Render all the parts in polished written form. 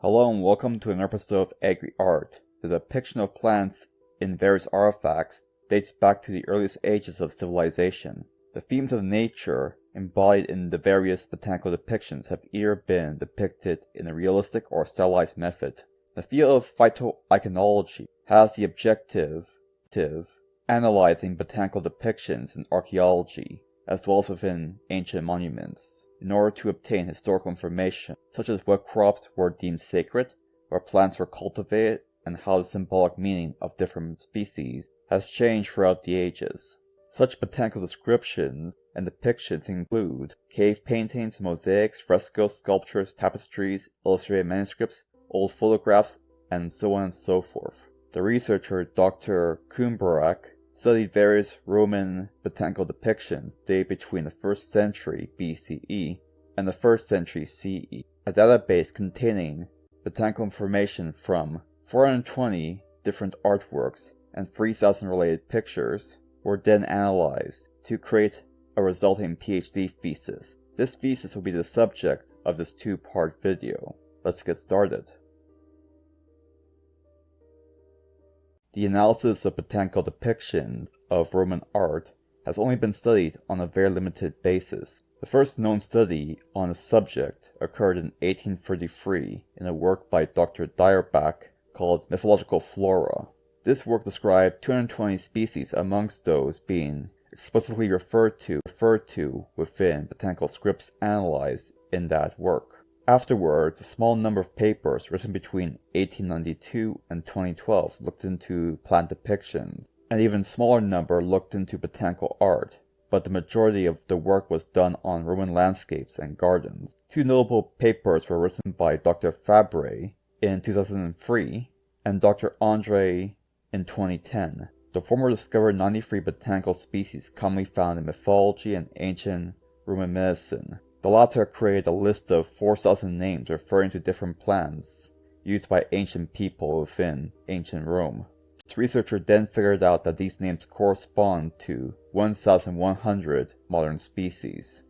Hello and welcome to an episode of Agri Art. The depiction of plants in various artifacts dates back to the earliest ages of civilization. The themes of nature embodied in the various botanical depictions have either been depicted in a realistic or stylized method. The field of phytoiconology has the objective of analyzing botanical depictions in archaeology, as well as within ancient monuments, in order to obtain historical information, such as what crops were deemed sacred, where plants were cultivated, and how the symbolic meaning of different species has changed throughout the ages. Such botanical descriptions and depictions include cave paintings, mosaics, frescoes, sculptures, tapestries, illustrated manuscripts, old photographs, and so on and so forth. The researcher Dr. Kumbaric studied various Roman botanical depictions dated between the 1st century BCE and the 1st century CE. A database containing botanical information from 420 different artworks and 3,000 related pictures were then analyzed to create a resulting PhD thesis. This thesis will be the subject of this two-part video. Let's get started. The analysis of botanical depictions of Roman art has only been studied on a very limited basis. The first known study on the subject occurred in 1833 in a work by Dr. Dyerbach called Mythological Flora. This work described 220 species, amongst those being explicitly referred to within botanical scripts analyzed in that work. Afterwards, a small number of papers written between 1892 and 2012 looked into plant depictions. An even smaller number looked into botanical art, but the majority of the work was done on Roman landscapes and gardens. Two notable papers were written by Dr. Fabre in 2003 and Dr. Andre in 2010. The former discovered 93 botanical species commonly found in mythology and ancient Roman medicine. The latter created a list of 4,000 names referring to different plants used by ancient people within ancient Rome. This researcher then figured out that these names correspond to 1,100 modern species.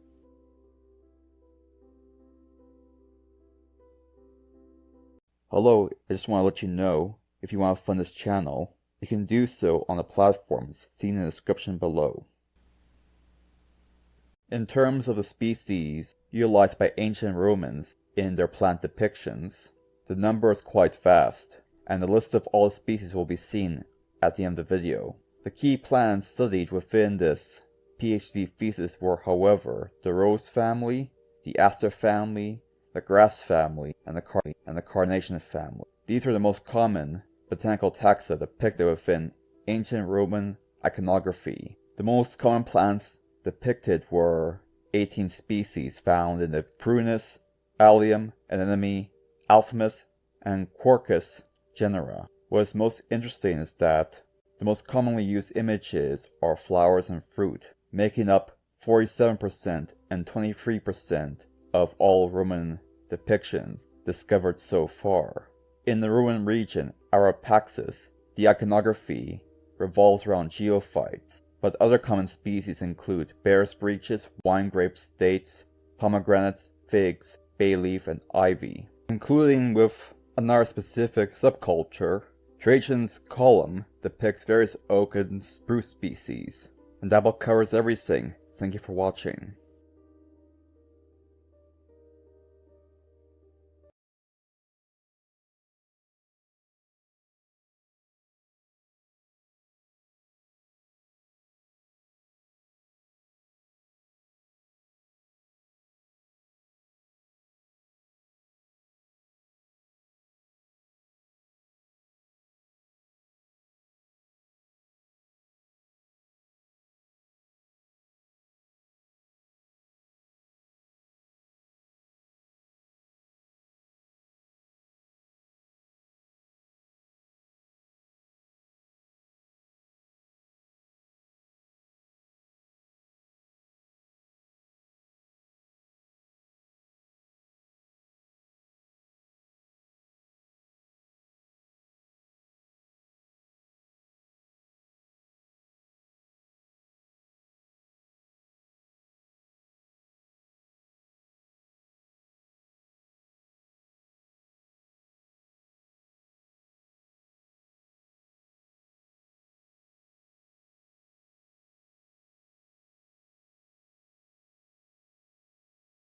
Hello, I just want to let you know, if you want to fund this channel, you can do so on the platforms seen in the description below. In terms of the species utilized by ancient Romans in their plant depictions, the number is quite vast, and the list of all the species will be seen at the end of the video. The key plants studied within this PhD thesis were, however, the rose family, the aster family, the grass family, and the carnation family. These were the most common botanical taxa depicted within ancient Roman iconography. The most common plants depicted were 18 species found in the Prunus, Allium, Anemone, Alphemus, and Quercus genera. What is most interesting is that the most commonly used images are flowers and fruit, making up 47% and 23% of all Roman depictions discovered so far. In the Roman region, Arapaxis, the iconography revolves around geophytes, but other common species include bear's breeches, wine grapes, dates, pomegranates, figs, bay leaf, and ivy. Concluding with another specific subculture, Trajan's column depicts various oak and spruce species. And that about covers everything. Thank you for watching.